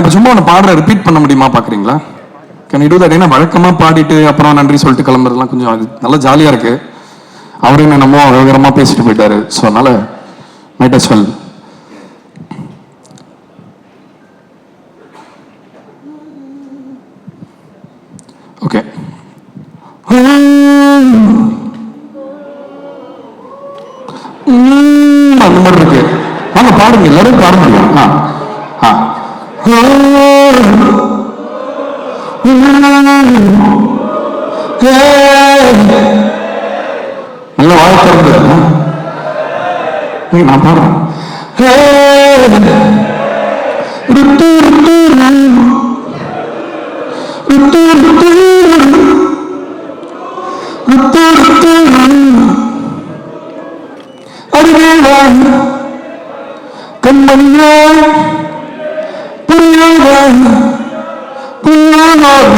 இப்போ சும்மா ஒன்று பாடுற ரிப்பீட் பண்ண முடியுமா பார்க்குறீங்களா? Can you do that? ஏன்னா வழக்கமாக பாடிட்டு அப்புறம் நன்றி சொல்லிட்டு கிளம்புறதுலாம் கொஞ்சம் அது நல்லா ஜாலியாக இருக்கு. அவரும் என்னமோ விவரமாக பேசிட்டு போயிட்டாரு. ஸோ அதனால மைட் அஸ் வெல். ஓகே. அந்த மாதிரி இருக்கு. வாங்க பாடுங்க, எல்லாரும் பாட முடியும். நல்ல வாழ்க்கை இருந்தது. நான் பாடுறேன்.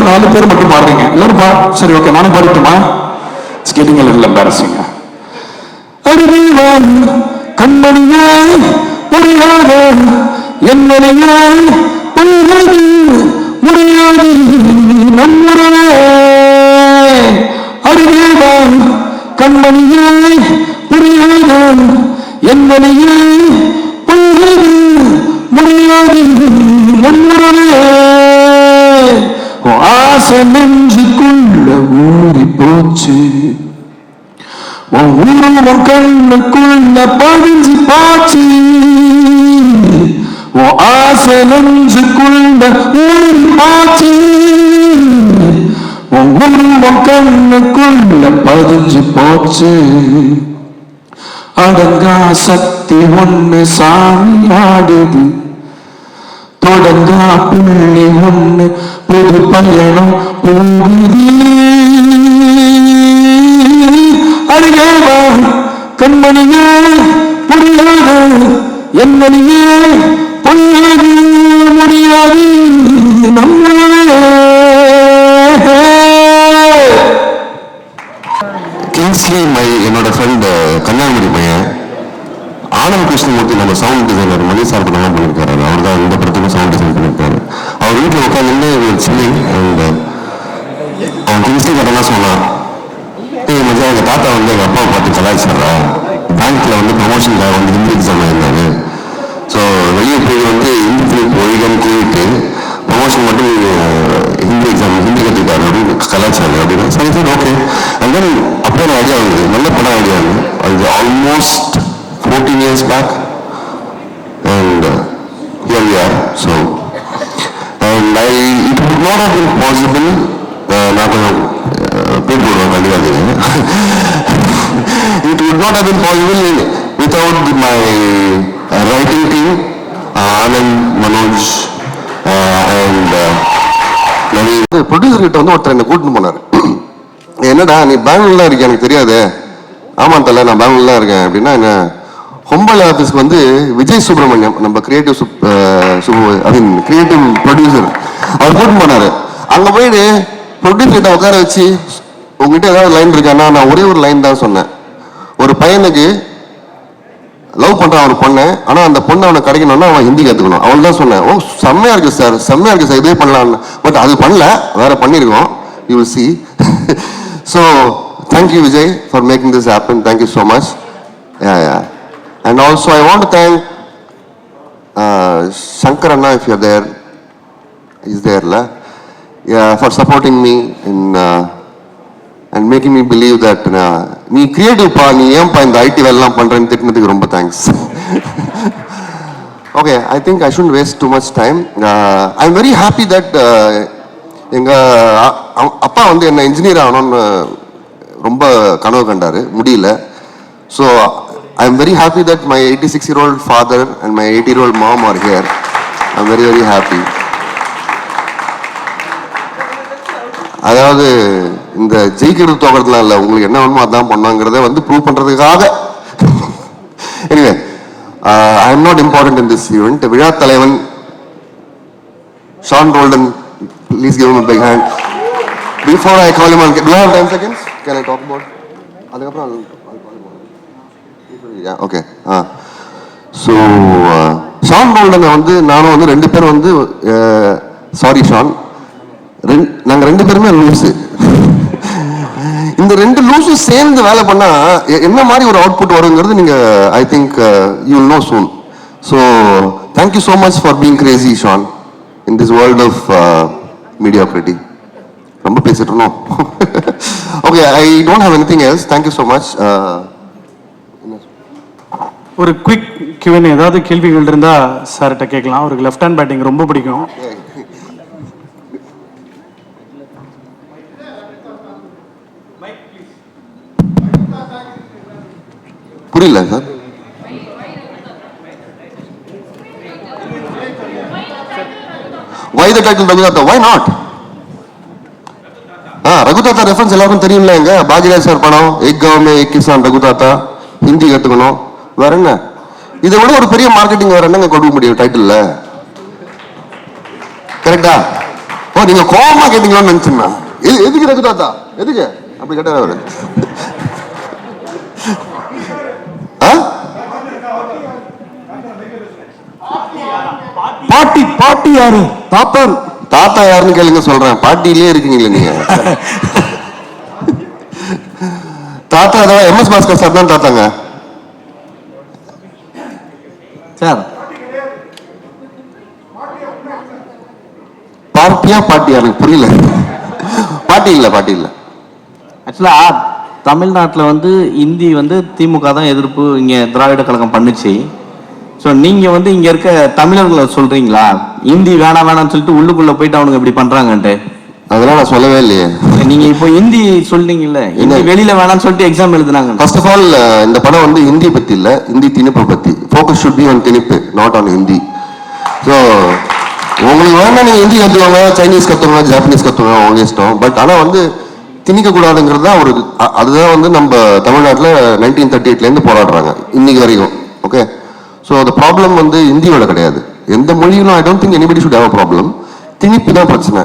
நாலு பேர் மட்டும் பாடுறீங்க எல்லாரும். சரி, ஓகே, நானும் பாடிட்டுமா? It's getting a little embarrassing. அறிவான் கண்மணியாய் புரியாத என்னையாய் புரியாது முடியாது நம்முறவே. அறிவான் கண்மணியாய் புரியாத என்னையாய் புரியாது முடியாது நம்முறவே. ஆசை நெஞ்சுக்குள்ள ஊறி போச்சு, உருவம் கண்ணுக்குள்ள பதிஞ்சு போச்சு. ஆசை நெஞ்சுக்குள்ள ஊறி போச்சு, உருவம் கண்ணுக்குள்ள பதிஞ்சு போச்சு. அடங்கா சக்தி ஒண்ணு சாமியாடுது, தொடங்கா புள்ளி ஒண்ணு புது பயணம் போகுது. அறியவா கண்மணியே புரியாது என்னையே பொய்யாது முடியாது நம்மளே. கிங்ஸ்லி என்னோட ஃப்ரெண்ட் கன்னியாகுமரி பையன் ஆனந்த் கிருஷ்ணமூர்த்தி, நம்ம சவுண்ட் டிசைனர் மணி சார் கூட தான் பண்ணியிருக்காரு. அவர் தான் இந்த படத்துக்கு சவுண்ட் டிசைன் பண்ணியிருக்காரு. அவர் வீட்டில் உட்காந்து சில்லிங் அண்ட் அவன் கிங்ஸ்லி கரெக்டாக சொன்னான், மச்சா எங்கள் தாத்தா வந்து எங்கள் அப்பாவை பார்த்து கலாய்ச்சாரா, பேங்க்கில் வந்து ப்ரமோஷனுக்காக வந்து ஹிந்தி எக்ஸாம் இருந்தாரு. ஸோ வெளியே போய் வந்து ஹிந்தி ஒழிகன்னு கூப்பிட்டு ப்ரமோஷன் மட்டும் ஹிந்தி எக்ஸாம் ஹிந்தி கற்றுக்காரு அப்படின்னு கலாய்ச்சாரு அப்படின்னு. சரி சார், ஓகே. அண்ட் தென் அப்படியே ஒரு ஐடியா வந்தது, நல்ல படம் ஐடியா வந்து அது almost 14 years back, and here we are. So, and it would not have been possible. It would not have been possible without my writing team, Anand, Manoj, and Naveen. Producer கிட்ட வந்து ஒருத்தர் என்ன கூட்டின்னு போனார். என்னடா நீ பெங்களூர்ல இருக்க, எனக்கு தெரியாது. ஆமாம் தலை, நான் பெங்களூர்ல இருக்கேன் அப்படின்னா என்ன, ஹொம்பல் ஆஃபீஸ்க்கு வந்து விஜய் சுப்ரமணியம், நம்ம கிரியேட்டிவ் கிரியேட்டிவ் ப்ரொடியூசர், அவர் கூட்டின்னு போனார். அங்கே போயிட்டு ப்ரொடியூசர்கிட்ட உட்கார வச்சு, உங்ககிட்ட ஏதாவது லைன் இருக்கான்னா, நான் ஒரே ஒரு லைன் தான் சொன்னேன். ஒரு பையனுக்கு லவ் பண்ணுறான் ஒரு பொண்ணை, ஆனால் அந்த பொண்ணை அவனை கிடைக்கணும்னா அவன் ஹிந்தி கற்றுக்கணும், அவள் தான் சொன்னேன். ஓ செம்மையா இருக்கு சார், செம்மையா இருக்கு சார், இதே பண்ணலான்னு. பட் அது பண்ணல, வேற பண்ணியிருக்கோம். You will see. So thank you Vijay for making this happen. Thank you so much. And also I want to thank Shankar Anna, if you're there. He's there, la? Yeah, for supporting me in and making me believe that நீ creative பா, நீ ஏன்பா இந்த ID வேலைலாம் பண்ணுறேன்னு திட்டினதுக்கு ரொம்ப thanks. Okay, I think I should waste too much time. I am very happy that எங்கள் அப்பா வந்து என்ன இன்ஜினியர் ஆகணும்னு ரொம்ப கனவு கண்டார், முடியல. So I am very happy that my 86-year-old father and my 80-year-old mom are here. I am very, very happy. அதாவது இந்த ஜெயிக்கிறது தோக்கிறதுலாம் இல்லை, உங்களுக்கு என்ன வேணுமோ அதான் பண்ணாங்கிறத வந்து ப்ரூவ் பண்ணுறதுக்காக. Anyway, I am not important in this event. விழா தலைவன் Sean Roldan, please give him a big hand. Before I call him on, do I have 10 seconds? Can I talk about? அதுக்கப்புறம் ஓகே. ஸோ ஷான் போல்டனை வந்து நானும் வந்து 2 பேரும் வந்து sorry Shawn, நாங்க 2 பேருமே லூஸு. இந்த 2 லூஸும் சேர்ந்து வேலை பண்ணா என்ன மாதிரி ஒரு அவுட்புட் வருங்கிறது நீங்க I think you will know soon. So thank you so much for being crazy Sean in this world of mediocrity. ரொம்ப பேசிட்டோம். Okay, I don't have anything else. Thank you so much. ஒரு குவிக் Q&A ஏதாவது கேள்விகள் இருந்தா சார்கிட்ட கேட்கலாம். அவருக்கு லெஃப்ட் ஹேண்ட் பேட்டிங் ரொம்ப பிடிக்கும். புரியல sir. Why the title Raghutata? Why not? Raghuthatha reference எல்லாருக்கும் தெரியும்ல. எங்க பாக்யராஜ் சார் படம் எக் காவ் மே எக் கிசான் ரகுதாத்தா. ஹிந்தி கத்துக்கணும். வேற என்ன இதை விட ஒரு பெரிய மார்க்கெட்டிங் வேற என்னங்க கொடுக்க முடியும் டைட்டில்ல? கரெக்டா? ஓ, நீங்க கோபமா கேட்டீங்களோன்னு நினைச்சுன்னா எதுக்கு ரகுதாத்தா எதுக்கு அப்படி கேட்டா அவரு பாட்டி பாட்டி யாரு? தாத்தா தாத்தா யாருன்னு கேளுங்க சொல்றேன். பாட்டியிலே இருக்கீங்களே நீங்க. தாத்தா அதான் MS பாஸ்கர் சார் தான் தாத்தாங்க சார். பார்ட்டியா பாட்டியா எனக்கு புரியல. பாட்டி இல்ல பாட்டி இல்ல. ஆக்சுவலா தமிழ்நாட்டில் வந்து இந்தி வந்து திமுக தான் எதிர்ப்பு இங்கே திராவிட கழகம் பண்ணுச்சு. ஸோ நீங்கள் வந்து இங்கே இருக்க தமிழர்களை சொல்கிறீங்களா இந்தி வேணாம் வேணாம்னு சொல்லிட்டு உள்ளுக்குள்ளே போயிட்டு அவனுங்க இப்படி பண்ணுறாங்கன்ட்டு? அதெல்லாம் நான் சொல்லவே இல்லையே. நீங்கள் இப்போ ஹிந்தி சொல்றீங்கல்ல, இந்த வெளியில் வேணாம்னு சொல்லிட்டு எக்ஸாம் எழுதுனாங்க. ஃபர்ஸ்ட் ஆஃப் ஆல் இந்த படம் வந்து ஹிந்தி பற்றி இல்லை, ஹிந்தி திணிப்பை பற்றி. ஃபோக்கஸ் ஷுட் பி ஆன் திணிப்பு, நாட் ஆன் ஹிந்தி. ஸோ உங்களுக்கு வேணா நீங்கள் ஹிந்தி கற்றுவாங்க, சைனீஸ் கற்றுவாங்க, ஜாப்பனீஸ் கற்றுவாங்க, உங்க இஷ்டம். பட் ஆனால் வந்து திணிக்கக்கூடாதுங்கிறது தான் ஒரு அதுதான் வந்து நம்ம தமிழ்நாட்டில் 1938லேருந்து போராடுறாங்க இன்னைக்கு வரைக்கும். ஓகே, ஸோ அந்த ப்ராப்ளம் வந்து இந்தியோட கிடையாது. எந்த மொழியிலும் I don't think anybody should have a problem. திணிப்பு தான் பிரச்சனை.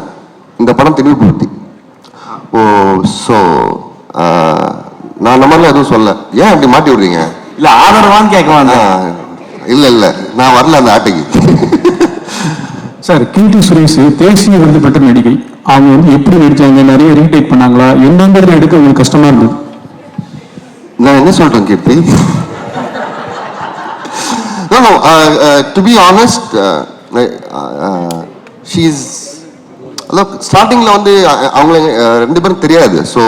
இந்த படம் திணிப்பு பற்றி. ஓ, ஸோ நான் அந்த மாதிரிலாம் எதுவும் சொல்ல. ஏன் அப்படி மாட்டி விடுறீங்க? இல்லை ஆதரவான்னு கேட்கவாங்க. இல்லை நான் வரல அந்த ஆட்டைக்கு. சார், கீர்த்தி சுரேஷ் தேசிய விருது பெற்ற நடிகை. அவங்க வந்து எப்படி நடிச்சாங்க, நிறைய ரீடேக் பண்ணாங்களா, என்னங்கிறது எடுக்க உங்களுக்கு கஷ்டமா இருந்தது? நான் என்ன சொல்றேன் கீர்த்தி? No, to be honest, she's ஸ்டார்டிங்ல வந்து அவங்கள 2 பேரும் தெரியாது. So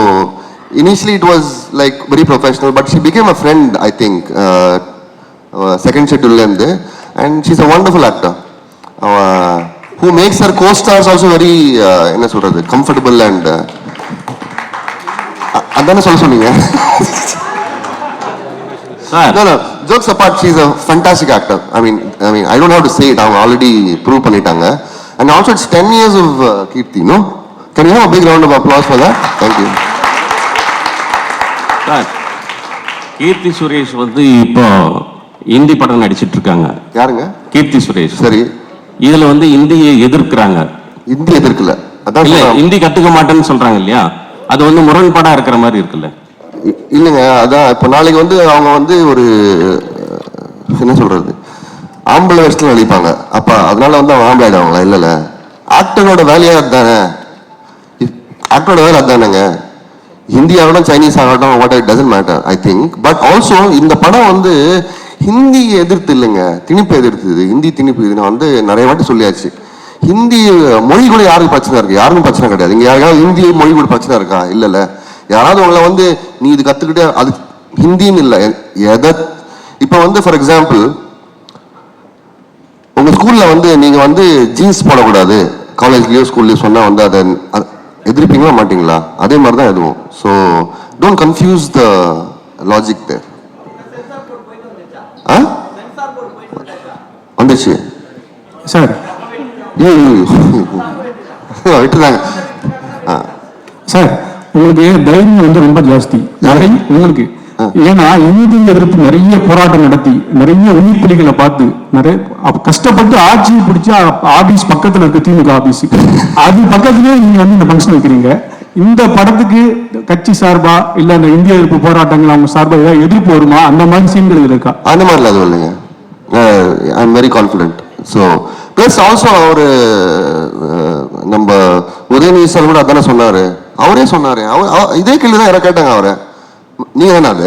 initially it was like very professional, but she became a friend I think second ஷெட்யூல்லேருந்து. And she's a wonderful actor who makes her co-stars also very என்ன சொல்றது comfortable and அதானே சொல்ல சொன்னீங்க? No, jokes apart, she's a fantastic actor. I mean, I don't have to say it. அவங்க already prove பண்ணிட்டாங்க. And also it's 10 years of Kirti, no? Can you have a big round of applause for that? Thank you. Sir, Keerthy Suresh வந்து இப்போ இந்தி படம் நடிச்சிட்டு இருக்காங்க. யாருங்க? கீர்த்தி சுரேஷ். சரி. இதுல வந்து இந்தியை எதிர்க்கிறாங்க. இந்தி எதிர்க்கல, அதான் இல்ல இந்தி கத்துக்க மாட்டேன்னு சொல்றாங்க இல்லையா? அது வந்து முரண்பாடா இருக்கிற மாதிரி இருக்குல்ல? இல்லைங்க, அதான் இப்போ நாளைக்கு வந்து அவங்க வந்து ஒரு என்ன சொல்றது ஆம்பளை வேஷத்துல நடிப்பாங்க. அப்ப அதனால வந்து அவங்க ஆம்பளை ஆயிடுவாங்களா? இல்லைல்ல, ஆக்டரோட வேலையா அதுதானே. ஆக்டரோட வேலை அதுதானேங்க. ஹிந்தி ஆகட்டும் சைனீஸ் ஆகட்டும் what it doesn't matter I think. But also இந்த படம் வந்து ஹிந்தி எதிர்த்து இல்லைங்க, திணிப்பு எதிர்த்து. ஹிந்தி திணிப்பு இது வந்து நிறைய வாட்டி சொல்லியாச்சு. ஹிந்தி மொழி கூட யாருக்கு பிரச்சனை இருக்கு? யாருக்கும் பிரச்சனை கிடையாது. இங்க யாருக்காவது ஹிந்தி மொழி கூட பிரச்சனை இருக்கா? இல்லைல்ல. யாராவது உங்களை வந்து நீ இது கத்துக்கிட்டே அது ஹிந்தின்னு இல்லை எதை. இப்போ வந்து ஃபார் எக்ஸாம்பிள் உங்க ஸ்கூல்ல வந்து நீங்க வந்து ஜீன்ஸ் போடக்கூடாது காலேஜ்லயோ ஸ்கூல்லயோ சொன்னா வந்து அதை எதிர்ப்பீங்களா மாட்டீங்களா? அதே மாதிரி தான் எதுவும். So don't confuse the logic there. வந்துச்சு சார். விட்டுதாங்க சார். உங்களுக்கு தைரியம் வந்து ரொம்ப ஜாஸ்தி உங்களுக்கு. ஏன்னா இந்தி எதிர்ப்பு நிறைய போராட்டம் நடத்தி நிறைய உயிர்ப்புலிகளை பார்த்து நிறைய கஷ்டப்பட்டு ஆட்சியை பிடிச்சி ஆபீஸ் பக்கத்துல இருக்கு திமுக ஆபீஸ், அது பக்கத்துலயே நீங்க வந்து இந்த ஃபங்க்ஷன் வைக்கிறீங்க. இந்த படத்துக்கு கட்சி சார்பா இல்ல இந்த இந்திய எதிர்ப்பு போராட்டங்கள் அவங்க சார்பா ஏதாவது எதிர்ப்பு வருமா? அந்த மாதிரி சீன்கள் இருக்கா? அந்த மாதிரிலாம் எதுவும் இல்லைங்க. I'm very confident. So plus also அவர் நம்ம உதயநிதி சார் கூட அதானே சொன்னார், அவரே சொன்னார். இதே கேள்வி தான் யாரை கேட்டாங்க அவரை, நீங்க தானே அது?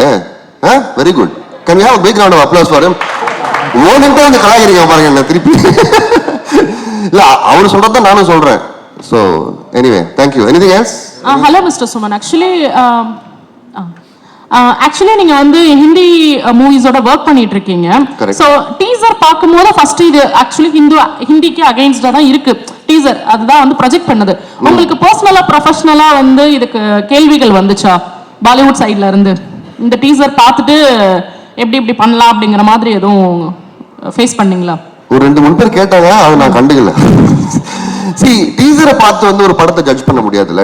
Very good. Can you have big round of applause for him? ஓடிட்டு வந்து கலாய்க்கிறீங்க பாருங்க என்ன திருப்பி. இல்ல அவர் சொல்றத நானும் சொல்றேன். So anyway thank you. Anything else? Hello mister Suman, actually நீங்க வந்து ஹிந்தி மூவிஸோட ஒர்க் பண்ணிட்டு இருக்கீங்க. Correct. ஸோ டீசர் பார்க்கும்போது ஃபர்ஸ்ட் இது ஆக்சுவலி ஹிந்திக்கு அகைன்ஸ்டா தான் இருக்கு டீசர், அதுதான் வந்து ப்ரொஜெக்ட் பண்ணுது. உங்களுக்கு பர்சனலா ப்ரொஃபஷனலா வந்து இதுக்கு கேள்விகள் வந்துச்சா பாலிவுட் சைட்ல இருந்து? இந்த டீசர் பார்த்துட்டு எப்படி பண்ணலாம் அப்படிங்கிற மாதிரி எதுவும் ஃபேஸ் பண்ணீங்களா? ஒரு 2-3 பேர் கேட்டாங்க, அதை நான் கண்டுக்கல. டீசரை பார்த்து வந்து ஒரு படத்தை ஜட்ஜ் பண்ண முடியாதுல்ல.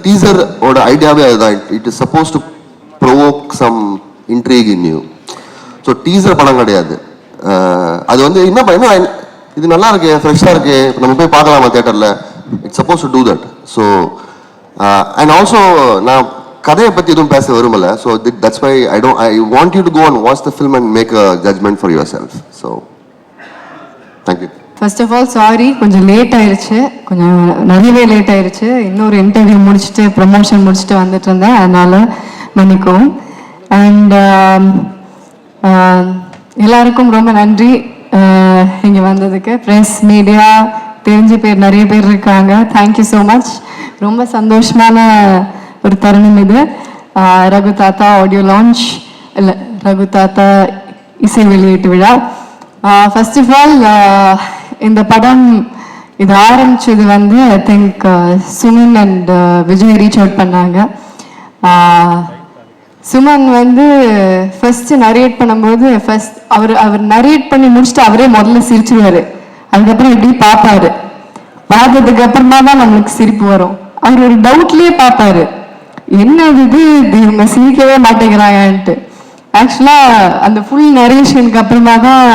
டீசரோட ஐடியாவே அதுதான். It is suppose to provoke some intrigue in you. So teaser படம் கிடையாது. அது வந்து என்ன இது நல்லா இருக்கு, ஃப்ரெஷ்ஷாக இருக்கு, நம்ம போய் பார்க்கலாமா தியேட்டரில், it's supposed to do that. So and also நான் கதையை பற்றி எதுவும் பேச விரும்பல. So that's why I want you to go and watch the film and make a judgement for yourself. So thank you. First of all sorry, கொஞ்சம் late ஆயிடுச்சு, கொஞ்சம் நிறையவே லேட் ஆயிடுச்சு. இன்னொரு இன்டர்வியூ முடிச்சுட்டு ப்ரமோஷன் முடிச்சுட்டு வந்துட்டு இருந்தேன், அதனால மன்னிக்கவும். அண்ட் எல்லாருக்கும் ரொம்ப நன்றி இங்கே வந்ததுக்கு. ப்ரெஸ், மீடியா, தெரிஞ்ச பேர் நிறைய பேர் இருக்காங்க. Thank you so much. ரொம்ப சந்தோஷமான ஒரு தருணம் இது. ரகு தாத்தா ஆடியோ லான்ச், இல்லை ரகு தாத்தா இசை வெளியீட்டு விழா. ஃபர்ஸ்ட் ஆஃப் ஆல் இந்த படம் இது ஆரம்பிச்சது வந்து I think Suman and Vijay reach out பண்ணாங்க. சுமன் வந்து ஃபர்ஸ்ட் நரேட் பண்ணும்போது அவர் நரேட் பண்ணி முடிச்சுட்டு அவரே முதல்ல சிரிச்சுருவாரு. அதுக்கப்புறம் எப்படி பார்ப்பாரு, பார்த்ததுக்கு அப்புறமா தான் நம்மளுக்கு சிரிப்பு வரும். அவர் ஒரு டவுட்லயே பார்ப்பாரு, என்ன இது இவங்க சிரிக்கவே மாட்டேங்கிறாங்கன்ட்டு. ஆக்சுவலா அந்த ஃபுல் நரேஷனுக்கு அப்புறமா தான்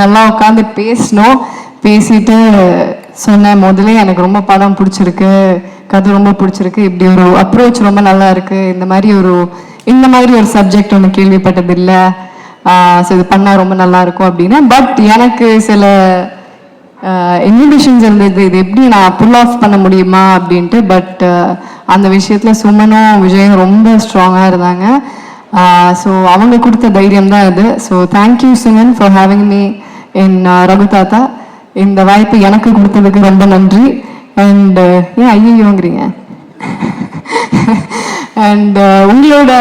நல்லா உட்காந்து பேசிட்டு சொன்னேன், முதல்ல எனக்கு ரொம்ப படம் பிடிச்சிருக்கு, கதை ரொம்ப பிடிச்சிருக்கு, இப்படி ஒரு அப்ரோச் ரொம்ப நல்லா இருக்கு, இந்த மாதிரி ஒரு சப்ஜெக்ட் ஒன்று கேள்விப்பட்டது இல்லை, ஸோ இது பண்ணால் ரொம்ப நல்லா இருக்கும் அப்படின்னு. பட் எனக்கு சில இன்ஹிபிஷன்ஸ் இருந்தது, இது எப்படி நான் புல் ஆஃப் பண்ண முடியுமா அப்படின்ட்டு. பட் அந்த விஷயத்தில் சுமனும் விஜயும் ரொம்ப ஸ்ட்ராங்காக இருந்தாங்க. ஸோ அவங்க கொடுத்த தைரியம் தான் இது. So thank you Suman for having me in Raghu தாத்தா. இந்த வாய்ப்பு எனக்கு கொடுத்ததுக்கு ரொம்ப நன்றி. அண்ட் ஏன் ஐயோங்கிறீங்க? அண்ட் உங்களோட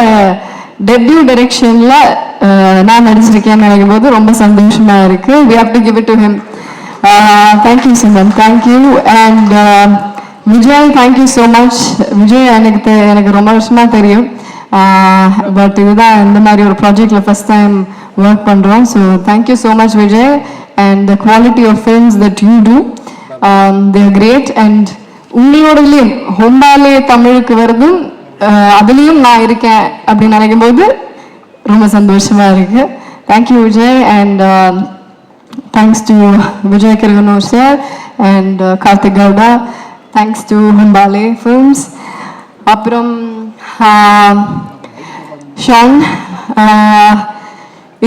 டெபியூ டைரக்ஷன்ல நான் நடிச்சிருக்கேன்னு நினைக்கும் போது ரொம்ப சந்தோஷமா இருக்கு. we have to give it to him. Thank you Suman, thank you. And Vijay, thank you so much. Vijay எனக்கு ரொம்ப வருஷமா தெரியும், பட் இதுதான் இந்த மாதிரி ஒரு ப்ராஜெக்ட்ல ஃபர்ஸ்ட் டைம் ஒர்க் பண்றோம். So thank you so much Vijay. And the quality of films that you do, they are great. And உங்களோடதுலேயும் ஹொம்பாலே தமிழுக்கு வருதும் அதுலேயும் நான் இருக்கேன் அப்படின்னு நினைக்கும் போது ரொம்ப சந்தோஷமா இருக்கு. Thank you Vijay. And thanks to Vijay Kiragandur sir and Karthik Gowda. Thanks to Hombale films. அப்புறம் ஷான்,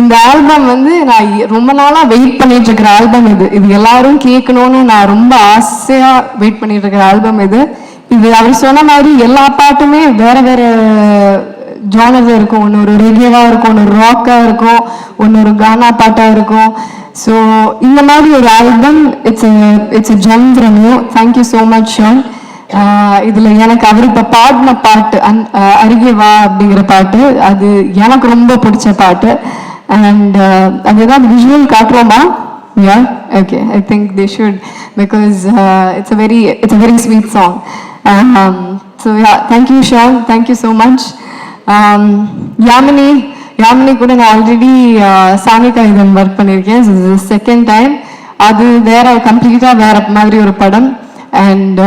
இந்த ஆல்பம் வந்து நான் ரொம்ப நாளாக வெயிட் பண்ணிட்டு இருக்கிற ஆல்பம் இது எல்லாரும் கேட்கணும்னு நான் ரொம்ப ஆசையாக வெயிட் பண்ணிட்டு இருக்கிற ஆல்பம் இது. அவர் சொன்ன மாதிரி எல்லா பாட்டுமே வேற வேற ஜானர்ல இருக்கும். ஒன்று ஒரு ரெகேவாக இருக்கும், ஒன்று ராக்காக இருக்கும், ஒன்று ஒரு கானா பாட்டாக இருக்கும். ஸோ இந்த மாதிரி ஒரு album it's a gem from you. Thank you so much Sean. இதுல எனக்கு அவர் இப்ப பாடின பாட்டு அருகே வா அப்படிங்கிற பாட்டு, அது எனக்கு ரொம்ப பிடிச்ச பாட்டு. அண்ட் அதுதான் விஷுவல் காட்டுறோமா? Yeah, okay, I think they should, because it's a very sweet song. So yeah, thank you Sean, thank you so much. Yamini கூட நான் ஆல்ரெடி சானிகா இதன் ஒர்க் பண்ணியிருக்கேன், செகண்ட் டைம். அது வேற கம்ப்ளீட்டாக வேற மாதிரி ஒரு படம். And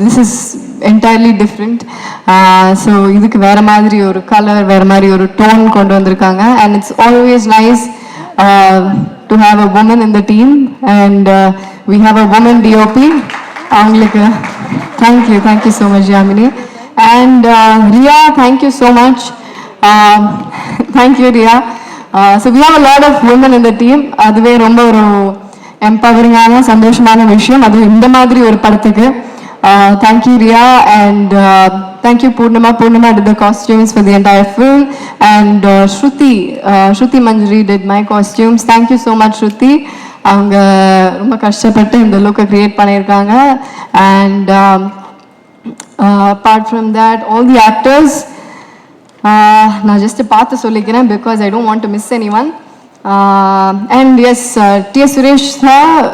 this is entirely different. So இதுக்கு வேற மாதிரி ஒரு கலர், வேற மாதிரி ஒரு டோன் கொண்டு வந்திருக்காங்க. And it's always nice to have a woman in the team. And we have a woman DOP. அவங்களுக்கு thank you so much Yamini. And Riya, thank you so much. Thank you Riya. So we have a lot of women in the team. அதுவே ரொம்ப ஒரு எம்பவரிங்கான சந்தோஷமான விஷயம், அதுவும் இந்த மாதிரி ஒரு படத்துக்கு. Thank you Riya and thank you Poornima. Poornima did the costumes for the entire film and Shruti Manjari did my costumes. Thank you so much Shruti. அவங்க ரொம்ப கஷ்டப்பட்டு இந்த லுக்கை கிரியேட் பண்ணியிருக்காங்க. And apart from that all the actors நான் ஜஸ்ட் பார்த்து சொல்லிக்கிறேன் because I don't want to miss anyone. And S T S. Suresh sir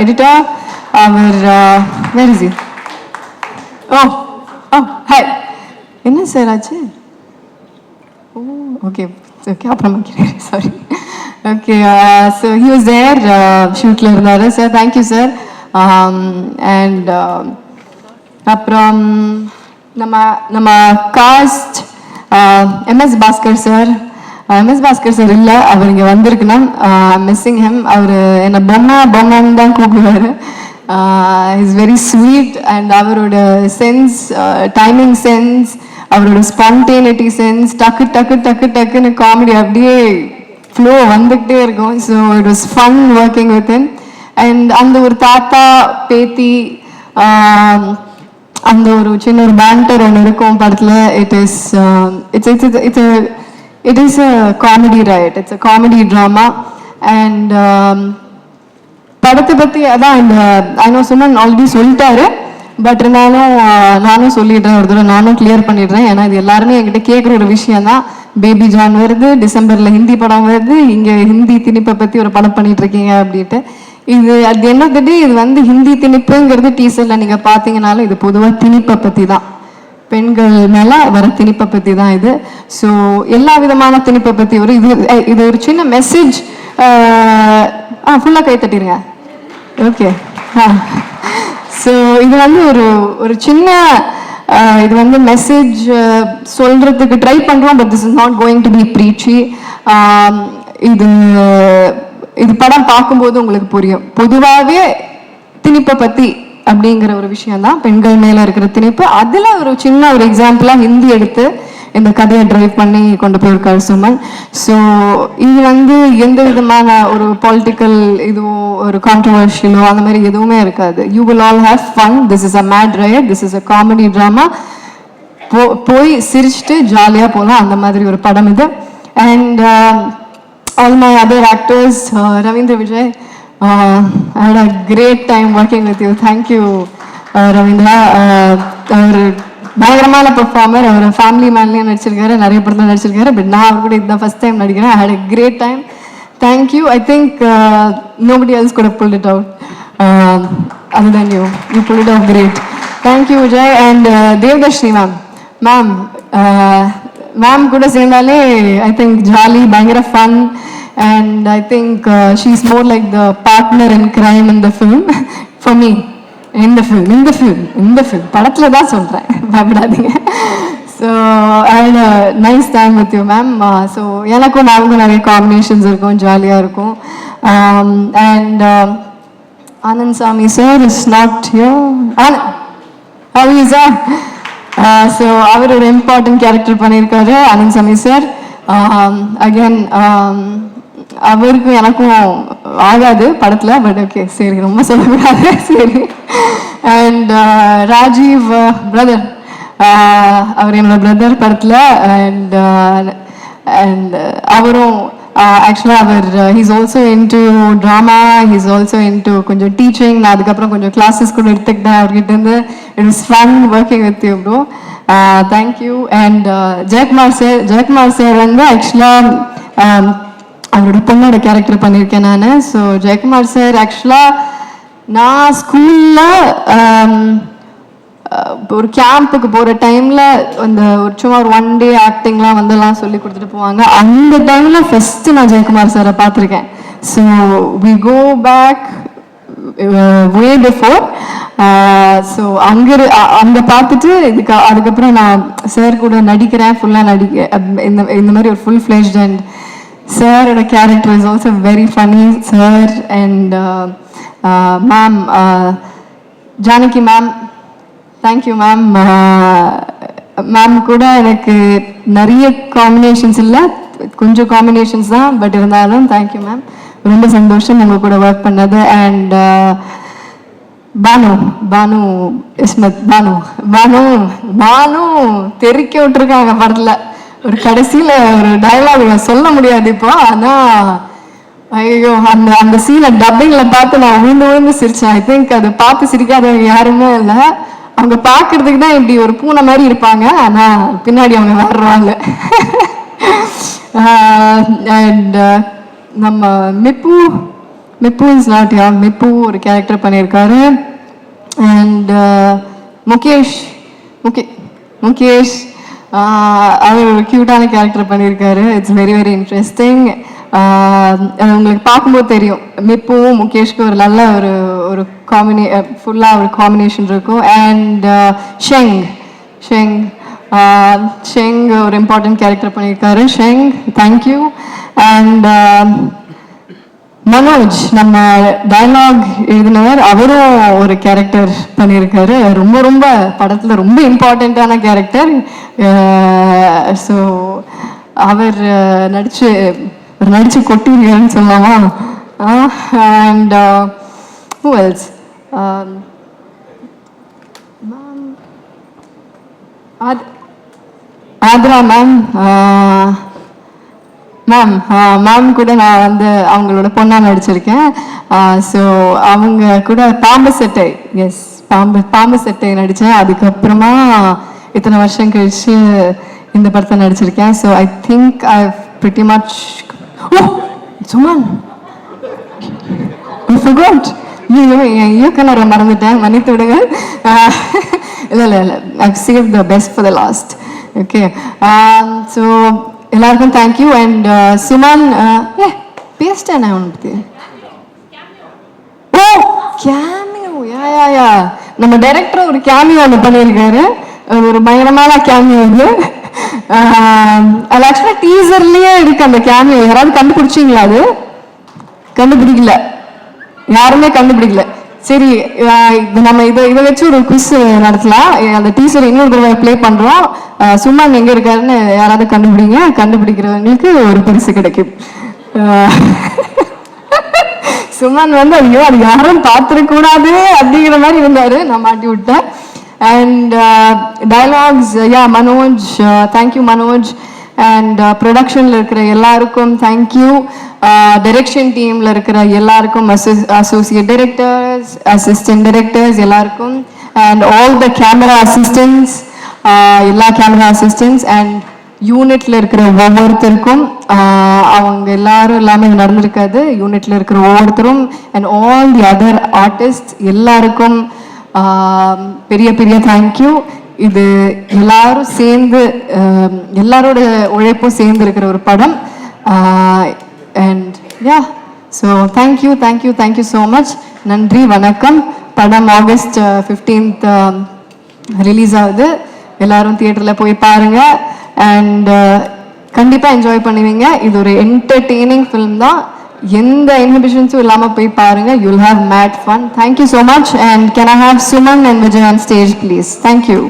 editor, அவர் where is he? Oh oh hi, என்ன சார் ஆச்சு? ஓ ஓகே ஓகே, அப்புறமா கேட்குறேன், sorry. Okay, so he was there, ஷூட்டில் இருந்தார் சார். Thank you sir. அண்ட் அப்புறம் நம்ம cast MS Bhaskar sir. MS Bhaskar sir இல்லை, அவர் இங்கே வந்திருக்கணும். Missing hem. அவர் என்னை பொம்மான்னு தான் கூப்பிடுவார். இஸ் வெரி ஸ்வீட் அண்ட் அவரோட சென்ஸ், டைமிங் சென்ஸ், அவரோட ஸ்பான்டேனிட்டி சென்ஸ், டக்கு டக்கு டக்கு டக்குன்னு காமெடி அப்படியே ஃப்ளோ வந்துக்கிட்டே இருக்கும். So it was fun working with him. And அந்த ஒரு தாத்தா பேத்தி அந்த ஒரு சின்ன ஒரு பேண்டர் ஒன்று இருக்கும் படத்தில். It is a comedy, right? It's a comedy drama. And படத்தை பற்றி அதான் இந்த ஐநோ சுமன் ஆல்ரெடி சொல்லிட்டாரு, பட் இருந்தாலும் நானும் சொல்லிடுறேன், ஒரு தடவை நானும் கிளியர் பண்ணிடுறேன். ஏன்னா இது எல்லாருமே என்கிட்ட கேட்குற ஒரு விஷயம் தான். பேபி ஜான் வருது, டிசம்பரில் ஹிந்தி படம் வருது, இங்கே ஹிந்தி திணிப்பை பற்றி ஒரு படம் பண்ணிட்டு இருக்கீங்க அப்படின்ட்டு. இது அது என்னது, இது வந்து ஹிந்தி திணிப்புங்கிறது டீசரில் நீங்கள் பார்த்தீங்கனாலும் இது பொதுவாக திணிப்பை பற்றி தான், பெண்கள் மேலே வர திணிப்பை பற்றி தான் இது. ஸோ எல்லா விதமான திணிப்பை பற்றி ஒரு இது ஒரு சின்ன மெசேஜ். ஃபுல்லாக கை தட்டிடுங்க. ஓகே. ஸோ இது வந்து ஒரு சின்ன இது வந்து மெசேஜ் சொல்றதுக்கு ட்ரை பண்றோம், but this is not going to be preachy. இது படம் பார்க்கும்போது உங்களுக்கு புரியும். பொதுவாகவே திணிப்பை பத்தி அப்படிங்கிற ஒரு விஷயம் தான், பெண்கள் மேல இருக்கிற திணிப்பு. அதுல ஒரு சின்ன ஒரு எக்ஸாம்பிளா ஹிந்தி எடுத்து இந்த கதையை டிரைவ் பண்ணி கொண்டு போயிருக்காரு சுமன். ஸோ இது வந்து எந்த விதமான ஒரு பொலிட்டிக்கல் இதுவோ ஒரு கான்ட்ரவர்ஷியலோ அந்த மாதிரி எதுவுமே இருக்காது. You will all have fun. This is a mad ride, this is a comedy drama. போய் சிரிச்சுட்டு ஜாலியாக போகலாம், அந்த மாதிரி ஒரு படம் இது. And all my other actors, Ravindra Vijay, I had a great time working with you. Thank you Ravindra. அவர் பயங்கரமான பெர்ஃபார்மர். அவர் ஃபேமிலி மேன்லேயும் நடிச்சிருக்காரு, நிறைய படத்தில் நடிச்சிருக்காரு. பட் நான் அவர் கூட இதுதான் ஃபர்ஸ்ட் டைம் நடிக்கிறேன். I had a great time. Thank you. I think nobody else could have pulled it out other than you. You pulled it off great. Thank you Vijay. And Devdashni ma'am ma'am கூட சேர்ந்தாலே I think jolly, பயங்கர fun. And I think she is more like the partner in crime in the film for me. இந்த film படத்தில் தான் சொல்கிறேன், பயப்படாதீங்க. So I had a nice time with you ma'am. So எனக்கும் நாங்களும் நிறைய combinations இருக்கும், ஜாலியாக இருக்கும். And Anand Sami sir is not here. Anand sir, so அவர் ஒரு இம்பார்ட்டன்ட் கேரக்டர் பண்ணியிருக்காரு, ஆனந்த் சாமி சார். அகேன் அவருக்கும் எனக்கும் ஆகாது படத்தில், பட் ஓகே சரி, ரொம்ப சொல்லக்கூடாது, சரி. அண்ட் ராஜீவ் பிரதர், அவர் என்னோட பிரதர் படத்தில். அண்ட் அவரும் ஆக்சுவலாக அவர் he's also into drama, he's also into கொஞ்சம் டீச்சிங். நான் அதுக்கப்புறம் கொஞ்சம் கிளாஸஸ் கூட எடுத்துக்கிட்டேன் அவர்கிட்ட இருந்து. It is fun working with you bro. Thank you. And Jayakumar sir வந்து ஆக்சுவலாக அவரோட பொண்ணோட கேரக்டர் பண்ணியிருக்கேன் நான். ஸோ ஜெயக்குமார் சார் ஆக்சுவலாக நான் ஸ்கூலில் ஒரு கேம்புக்கு போகிற டைமில் அந்த ஒரு சும்மா ஒரு 1 day ஆக்டிங்லாம் வந்துலாம் சொல்லி கொடுத்துட்டு போவாங்க. அந்த டைமில் ஃபஸ்ட்டு நான் ஜெயக்குமார் சாரை பார்த்துருக்கேன். So we go back way before. So அங்கே பார்த்துட்டு அதுக்கப்புறம் நான் சார் கூட நடிக்கிறேன், ஃபுல்லாக இந்த மாதிரி ஒரு ஃபுல் ஃப்ளெஜ்ட். அண்ட் சாரோட character is also very funny sir. And ma'am Janaki ma'am, thank you ma'am. Ma'am கூட எனக்கு நிறைய காம்பினேஷன்ஸ் இல்லை, கொஞ்சம் காம்பினேஷன்ஸ் தான், பட் இருந்தாலும் தேங்க்யூ மேம். ரொம்ப சந்தோஷம் உங்க கூட ஒர்க் பண்ணது. அண்ட் பானு இஸ்மத் பானு தெறிக்க விட்டுருக்காங்க படத்துல. ஒரு கடைசியில ஒரு டயலாக் சொல்ல முடியாது இப்போ, ஆனா ஐயோ அந்த சீனை டப்பிங்ல பார்த்து நான் விழுந்து சிரிச்சேன். ஐ திங்க் அதை பார்த்து சிரிக்காதவங்க யாருமே இல்லை. அவங்க பார்க்கறதுக்கு தான் இப்படி ஒரு பூனை மாதிரி இருப்பாங்க, ஆனா பின்னாடி அவங்க வர்றாங்க. அண்ட் நம்ம மிப்பு இஸ் நாட் யா, மிப்பு ஒரு கேரக்டர் பண்ணியிருக்காரு. அண்ட் முகேஷ் அவர் ஒரு க்யூட்டான கேரக்டர் பண்ணியிருக்காரு. It's very very interesting. உங்களுக்கு பார்க்கும்போது தெரியும் மிப்புவும் முகேஷ்க்கும் ஒரு நல்ல ஒரு ஃபுல்லாக ஒரு காம்பினேஷன் இருக்கும். அண்ட் ஷெங் ஒரு இம்பார்ட்டன்ட் கேரக்டர் பண்ணியிருக்காரு. Sheng thank you. அண்ட் மனோஜ் நம்ம டயலாக் எழுதினவர், அவரும் ஒரு கேரக்டர் பண்ணியிருக்காரு. ரொம்ப ரொம்ப படத்தில் ரொம்ப இம்பார்ட்டண்ட்டான கேரக்டர். ஸோ அவர் நடிச்சு கொட்டிருக்காருன்னு சொல்லலாமா. And who else? Athra ma'am கூட நான் வந்து அவங்களோட பொண்ணா நடிச்சிருக்கேன். ஸோ அவங்க கூட பாம்பு சட்டை நடித்தேன். அதுக்கப்புறமா இத்தனை வருஷம் கழிச்சு இந்த படத்தை நடிச்சிருக்கேன். So I think I pretty much Suman இயக்குனரை மறந்துட்டேன், மன்னித்து விடுங்க. இல்லை I save the best for the last. Okay, so எல்லாருக்கும் தேங்க்யூ. அண்ட் சுமன் பேசிட்டேன் நான் உனக்கு. ஓ கேமியோ, யா நம்ம டைரக்டர் ஒரு கேமியோ ஒன்று பண்ணியிருக்காரு. ஒரு பயங்கரமான கேமியோ இது. அது ஆக்சுவலாக டீசர்லயே இருக்கு அந்த கேமியோ. யாராவது கண்டுபிடிச்சிங்களா? அது கண்டுபிடிக்கல, யாருமே கண்டுபிடிக்கல. சரி, நம்ம இதை வச்சு ஒரு குவிஸ் நடத்தலாம். அந்த டீசர் இன்னொரு தடவை ப்ளே பண்றோம். சுமன் எங்க இருக்காருன்னு யாராவது கண்டுபிடிங்க. கண்டுபிடிக்கிறவங்களுக்கு ஒரு பரிசு கிடைக்கும். சுமன் வந்து ஐயோ அது யாரும் பார்த்துருக்க கூடாது அப்படிங்கிற மாதிரி இருந்தாரு, நான் மாட்டி விட்டேன். And dialogues Manoj, thank you Manoj. And ப்ரொடக்ஷனில் இருக்கிற எல்லாருக்கும் தேங்க்யூ. டைரக்ஷன் டீமில் இருக்கிற எல்லாருக்கும், அசோசியேட் டைரக்டர்ஸ், அசிஸ்டன்ட் டைரக்டர்ஸ் எல்லாருக்கும், and all the camera assistants, எல்லா கேமரா அசிஸ்டன்ட்ஸ் அண்ட் யூனிட்ல இருக்கிற ஒவ்வொருத்தருக்கும், அவங்க எல்லாரும் எல்லாமே நடந்திருக்காது. யூனிட்ல இருக்கிற ஒவ்வொருத்தரும் and all the other artist எல்லாருக்கும் பெரிய பெரிய தேங்க்யூ. இது எல்லாரும் சேர்ந்து, எல்லாரோட உழைப்பும் சேர்ந்து இருக்கிற ஒரு படம். And so thank you so much. நன்றி, வணக்கம். படம் August 15th ரிலீஸ் ஆகுது. எல்லாரும் தியேட்டரில் போய் பாருங்க. அண்ட் கண்டிப்பாக என்ஜாய் பண்ணுவீங்க. இது ஒரு என்டர்டெய்னிங் ஃபிலிம் தான். எந்த இன்ஹிபிஷன்ஸும் இல்லாமல் போய் பாருங்க. You'll have made fun. Thank you so much. And can I have Suman and Vijay on stage please? Thank you.